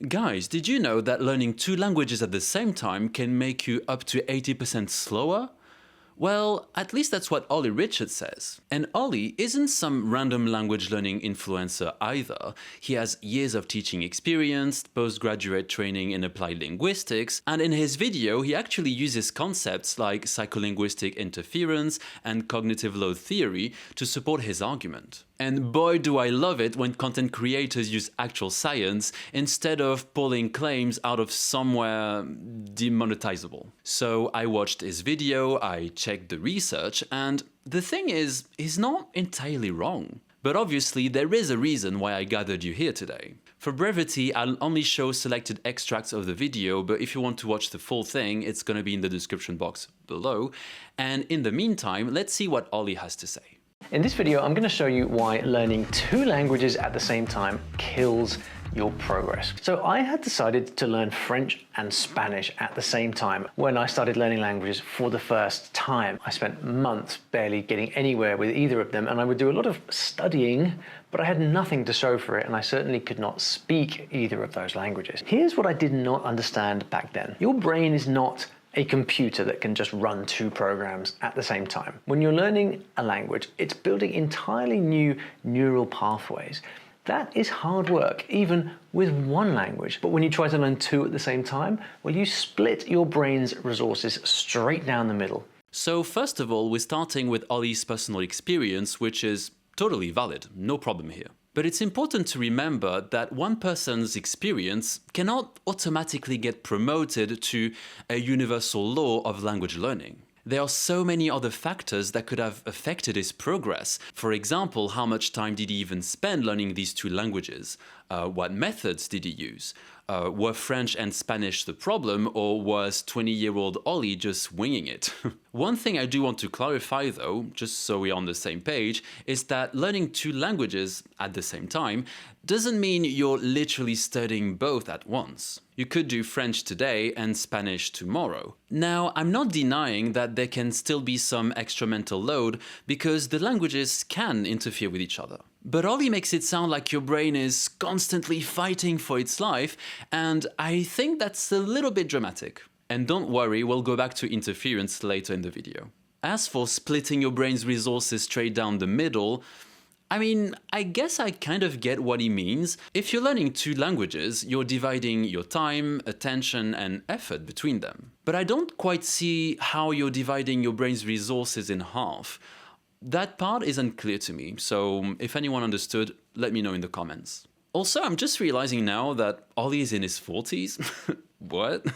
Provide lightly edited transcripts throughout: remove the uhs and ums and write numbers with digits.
Guys, did you know that learning 2 languages at the same time can make you up to 80% slower? Well, at least that's what Olly Richards says. And Olly isn't some random language learning influencer either. He has years of teaching experience, postgraduate training in applied linguistics, and in his video he actually uses concepts like psycholinguistic interference and cognitive load theory to support his argument. And boy do I love it when content creators use actual science instead of pulling claims out of somewhere demonetizable. So I watched his video, I checked the research, and the thing is, he's not entirely wrong. But obviously there is a reason why I gathered you here today. For brevity, I'll only show selected extracts of the video, but if you want to watch the full thing, it's gonna be in the description box below. And in the meantime, let's see what Olly has to say. In this video, I'm going to show you why learning 2 languages at the same time kills your progress. So I had decided to learn French and Spanish at the same time when I started learning languages for the first time. I spent months barely getting anywhere with either of them, and I would do a lot of studying, but I had nothing to show for it, and I certainly could not speak either of those languages. Here's what I did not understand back then. Your brain is not a computer that can just run 2 programs at the same time. When you're learning a language, it's building entirely new neural pathways. That is hard work, even with 1 language. But when you try to learn 2 at the same time, well, you split your brain's resources straight down the middle. So first of all, we're starting with Olly's personal experience, which is totally valid, no problem here. But it's important to remember that one person's experience cannot automatically get promoted to a universal law of language learning. There are so many other factors that could have affected his progress. For example, how much time did he even spend learning these 2 languages? What methods did he use? Were French and Spanish the problem, or was 20-year-old Olly just winging it? One thing I do want to clarify though, just so we're on the same page, is that learning 2 languages at the same time doesn't mean you're literally studying both at once. You could do French today and Spanish tomorrow. Now, I'm not denying that there can still be some extra mental load because the languages can interfere with each other. But Olly makes it sound like your brain is constantly fighting for its life, and I think that's a little bit dramatic. And don't worry, we'll go back to interference later in the video. As for splitting your brain's resources straight down the middle, I mean, I guess I kind of get what he means. If you're learning 2 languages, you're dividing your time, attention, and effort between them. But I don't quite see how you're dividing your brain's resources in half. That part is unclear to me, so if anyone understood, let me know in the comments. Also, I'm just realizing now that Olly is in his 40s. What?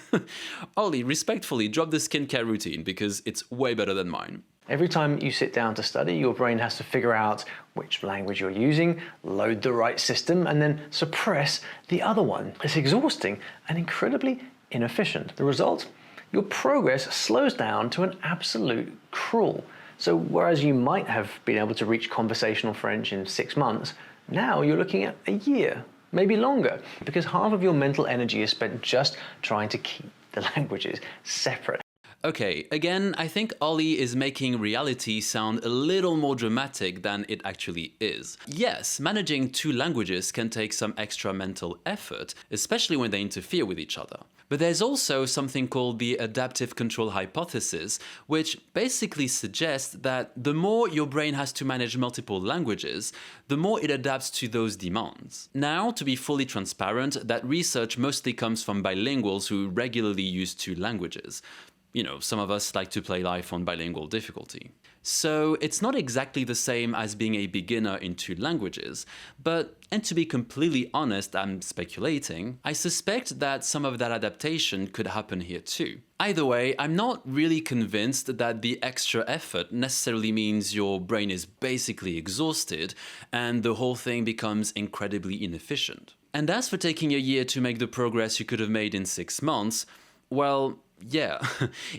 Olly, respectfully, drop the skincare routine because it's way better than mine. Every time you sit down to study, your brain has to figure out which language you're using, load the right system, and then suppress the other one. It's exhausting and incredibly inefficient. The result? Your progress slows down to an absolute crawl. So whereas you might have been able to reach conversational French in 6 months, now you're looking at a year, maybe longer, because half of your mental energy is spent just trying to keep the languages separate. Okay, again, I think Olly is making reality sound a little more dramatic than it actually is. Yes, managing 2 languages can take some extra mental effort, especially when they interfere with each other. But there's also something called the adaptive control hypothesis, which basically suggests that the more your brain has to manage multiple languages, the more it adapts to those demands. Now, to be fully transparent, that research mostly comes from bilinguals who regularly use 2 languages. You know, some of us like to play life on bilingual difficulty. So it's not exactly the same as being a beginner in 2 languages, but, and to be completely honest, I'm speculating, I suspect that some of that adaptation could happen here too. Either way, I'm not really convinced that the extra effort necessarily means your brain is basically exhausted and the whole thing becomes incredibly inefficient. And as for taking a year to make the progress you could have made in 6 months, well, yeah,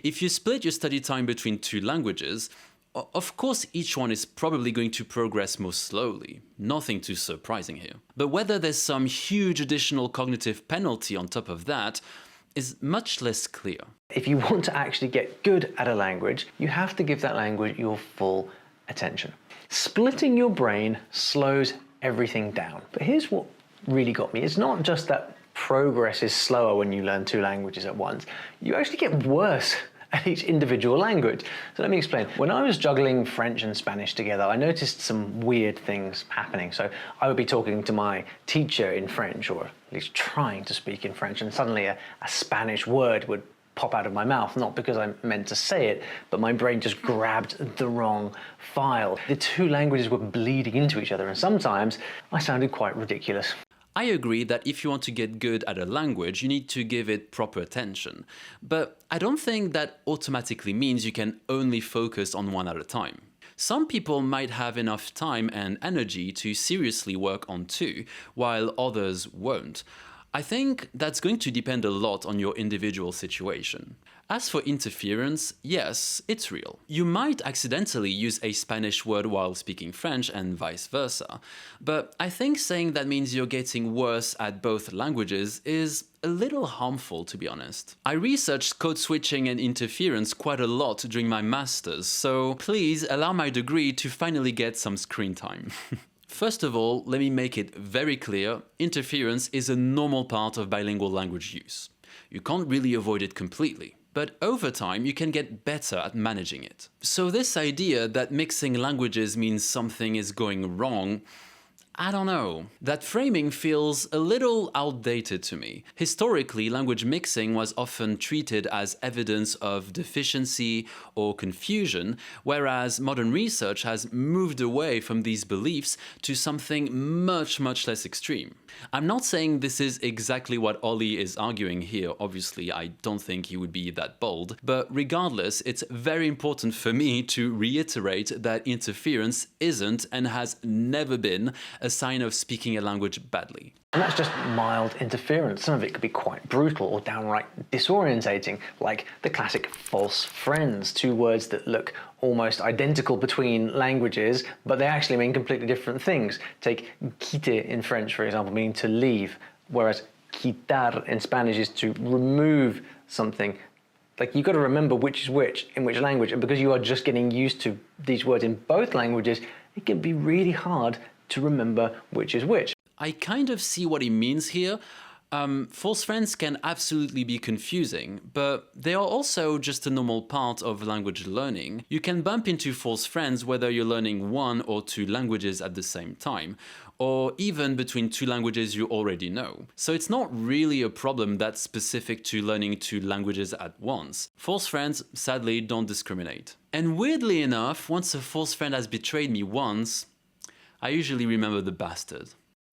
if you split your study time between 2 languages, of course each one is probably going to progress more slowly. Nothing too surprising here. But whether there's some huge additional cognitive penalty on top of that is much less clear. If you want to actually get good at a language, you have to give that language your full attention. Splitting your brain slows everything down. But here's what really got me. It's not just that progress is slower when you learn two languages at once. You actually get worse at each individual language. So let me explain. When I was juggling French and Spanish together, I noticed some weird things happening. So I would be talking to my teacher in French, or at least trying to speak in French, and suddenly a Spanish word would pop out of my mouth, not because I meant to say it, but my brain just grabbed the wrong file. The two languages were bleeding into each other, and sometimes I sounded quite ridiculous. I agree that if you want to get good at a language, you need to give it proper attention. But I don't think that automatically means you can only focus on one at a time. Some people might have enough time and energy to seriously work on two, while others won't. I think that's going to depend a lot on your individual situation. As for interference, yes, it's real. You might accidentally use a Spanish word while speaking French and vice versa, but I think saying that means you're getting worse at both languages is a little harmful, to be honest. I researched code switching and interference quite a lot during my masters, so please allow my degree to finally get some screen time. First of all, let me make it very clear, interference is a normal part of bilingual language use. You can't really avoid it completely, but over time you can get better at managing it. So this idea that mixing languages means something is going wrong, I don't know. That framing feels a little outdated to me. Historically, language mixing was often treated as evidence of deficiency or confusion, whereas modern research has moved away from these beliefs to something much less extreme. I'm not saying this is exactly what Olly is arguing here, obviously I don't think he would be that bold, but regardless, it's very important for me to reiterate that interference isn't and has never been a sign of speaking a language badly. And that's just mild interference. Some of it could be quite brutal or downright disorientating, like the classic false friends, two words that look almost identical between languages, but they actually mean completely different things. Take quitter in French, for example, meaning to leave, whereas quitar in Spanish is to remove something. Like, you've got to remember which is which in which language, and because you are just getting used to these words in both languages, it can be really hard to remember which is which. I kind of see what he means here. False friends can absolutely be confusing, but they are also just a normal part of language learning. You can bump into false friends whether you're learning one or two languages at the same time, or even between two languages you already know. So it's not really a problem that's specific to learning two languages at once. False friends, sadly, don't discriminate. And weirdly enough, once a false friend has betrayed me once, I usually remember the bastard.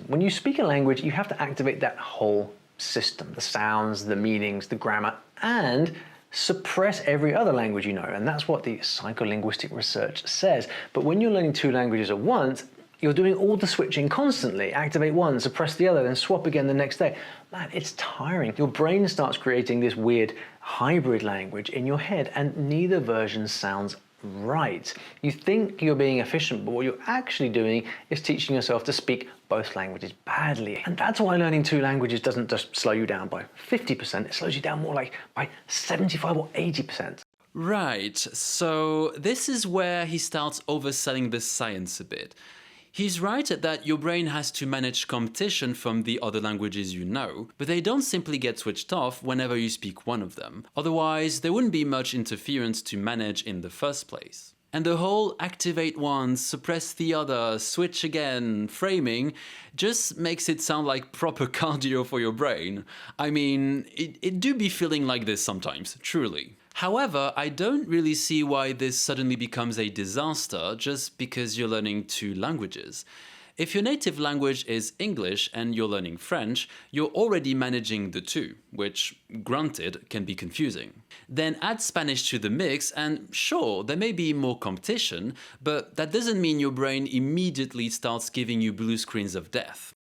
When you speak a language, you have to activate that whole system, the sounds, the meanings, the grammar, and suppress every other language you know. And that's what the psycholinguistic research says. But when you're learning two languages at once, you're doing all the switching constantly. Activate one, suppress the other, then swap again the next day. Man, it's tiring. Your brain starts creating this weird hybrid language in your head, and neither version sounds right. You think you're being efficient, but what you're actually doing is teaching yourself to speak both languages badly. And that's why learning two languages doesn't just slow you down by 50%, it slows you down more like by 75 or 80%. Right, so this is where he starts overselling the science a bit. He's right that your brain has to manage competition from the other languages you know, but they don't simply get switched off whenever you speak one of them. Otherwise, there wouldn't be much interference to manage in the first place. And the whole activate one, suppress the other, switch again framing just makes it sound like proper cardio for your brain. I mean, it do be feeling like this sometimes, truly. However, I don't really see why this suddenly becomes a disaster just because you're learning two languages. If your native language is English and you're learning French, you're already managing the two, which, granted, can be confusing. Then add Spanish to the mix and sure, there may be more competition, but that doesn't mean your brain immediately starts giving you blue screens of death.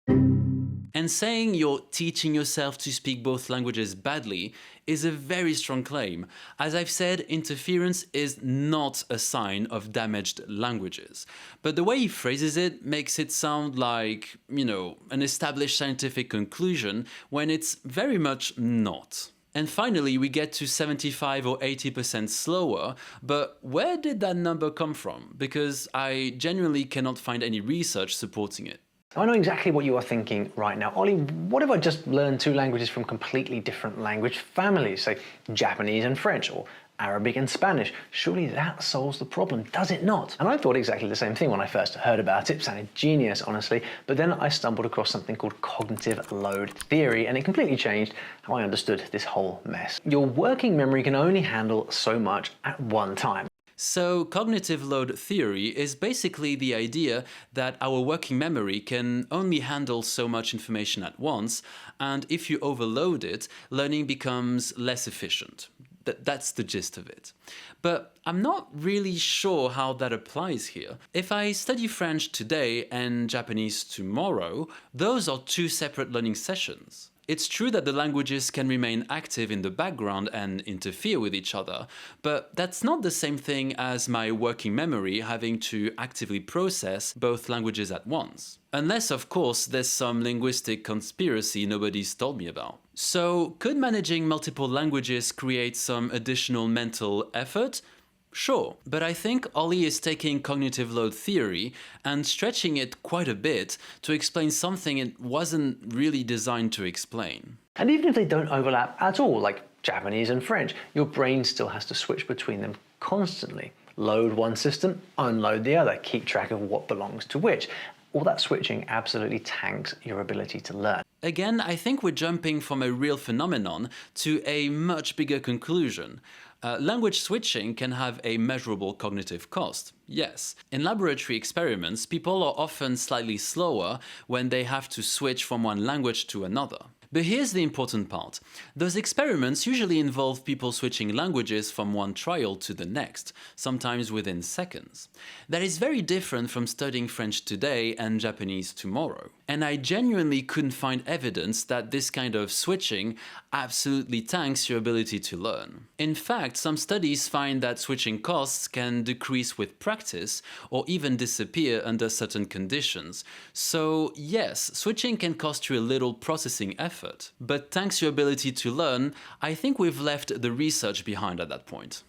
And saying you're teaching yourself to speak both languages badly is a very strong claim. As I've said, interference is not a sign of damaged languages. But the way he phrases it makes it sound like, an established scientific conclusion when it's very much not. And finally, we get to 75 or 80% slower, but where did that number come from? Because I genuinely cannot find any research supporting it. I know exactly what you are thinking right now. Ollie, what if I just learned two languages from completely different language families, say Japanese and French, or Arabic and Spanish? Surely that solves the problem, does it not? And I thought exactly the same thing when I first heard about it. It sounded genius, honestly, but then I stumbled across something called cognitive load theory, and it completely changed how I understood this whole mess. Your working memory can only handle so much at one time. So, cognitive load theory is basically the idea that our working memory can only handle so much information at once, and if you overload it, learning becomes less efficient. That's the gist of it. But I'm not really sure how that applies here. If I study French today and Japanese tomorrow, those are two separate learning sessions. It's true that the languages can remain active in the background and interfere with each other, but that's not the same thing as my working memory having to actively process both languages at once. Unless, of course, there's some linguistic conspiracy nobody's told me about. So, could managing multiple languages create some additional mental effort? Sure, but I think Olly is taking cognitive load theory and stretching it quite a bit to explain something it wasn't really designed to explain. And even if they don't overlap at all, like Japanese and French, your brain still has to switch between them constantly. Load one system, unload the other, keep track of what belongs to which. All that switching absolutely tanks your ability to learn. Again, I think we're jumping from a real phenomenon to a much bigger conclusion. Language switching can have a measurable cognitive cost, yes. In laboratory experiments, people are often slightly slower when they have to switch from one language to another. But here's the important part. Those experiments usually involve people switching languages from one trial to the next, sometimes within seconds. That is very different from studying French today and Japanese tomorrow. And I genuinely couldn't find evidence that this kind of switching absolutely tanks your ability to learn. In fact, some studies find that switching costs can decrease with practice or even disappear under certain conditions. So yes, switching can cost you a little processing effort, but thanks your ability to learn, I think we've left the research behind at that point.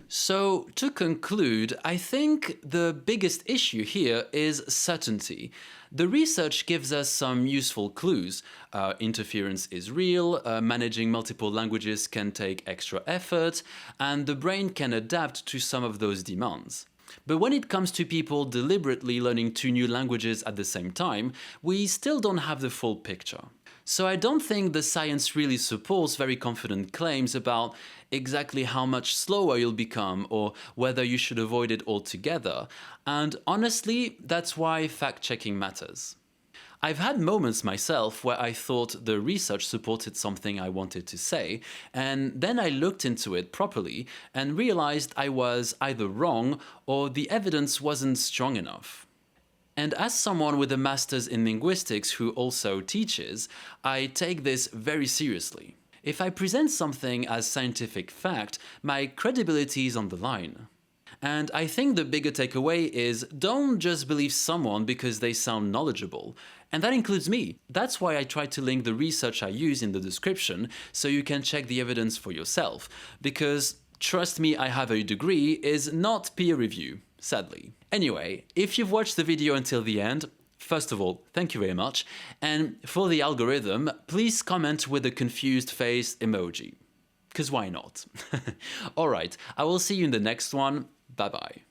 So, to conclude, I think the biggest issue here is certainty. The research gives us some useful clues. Interference is real, managing multiple languages can take extra effort, and the brain can adapt to some of those demands. But when it comes to people deliberately learning two new languages at the same time, we still don't have the full picture. So I don't think the science really supports very confident claims about exactly how much slower you'll become or whether you should avoid it altogether. And honestly, that's why fact-checking matters. I've had moments myself where I thought the research supported something I wanted to say, and then I looked into it properly and realized I was either wrong or the evidence wasn't strong enough. And as someone with a master's in linguistics who also teaches, I take this very seriously. If I present something as scientific fact, my credibility is on the line. And I think the bigger takeaway is don't just believe someone because they sound knowledgeable. And that includes me. That's why I try to link the research I use in the description so you can check the evidence for yourself. Because, trust me, I have a degree is not peer review, sadly. Anyway, if you've watched the video until the end, first of all, thank you very much. And for the algorithm, please comment with a confused face emoji. 'Cause why not? Alright, I will see you in the next one. Bye bye.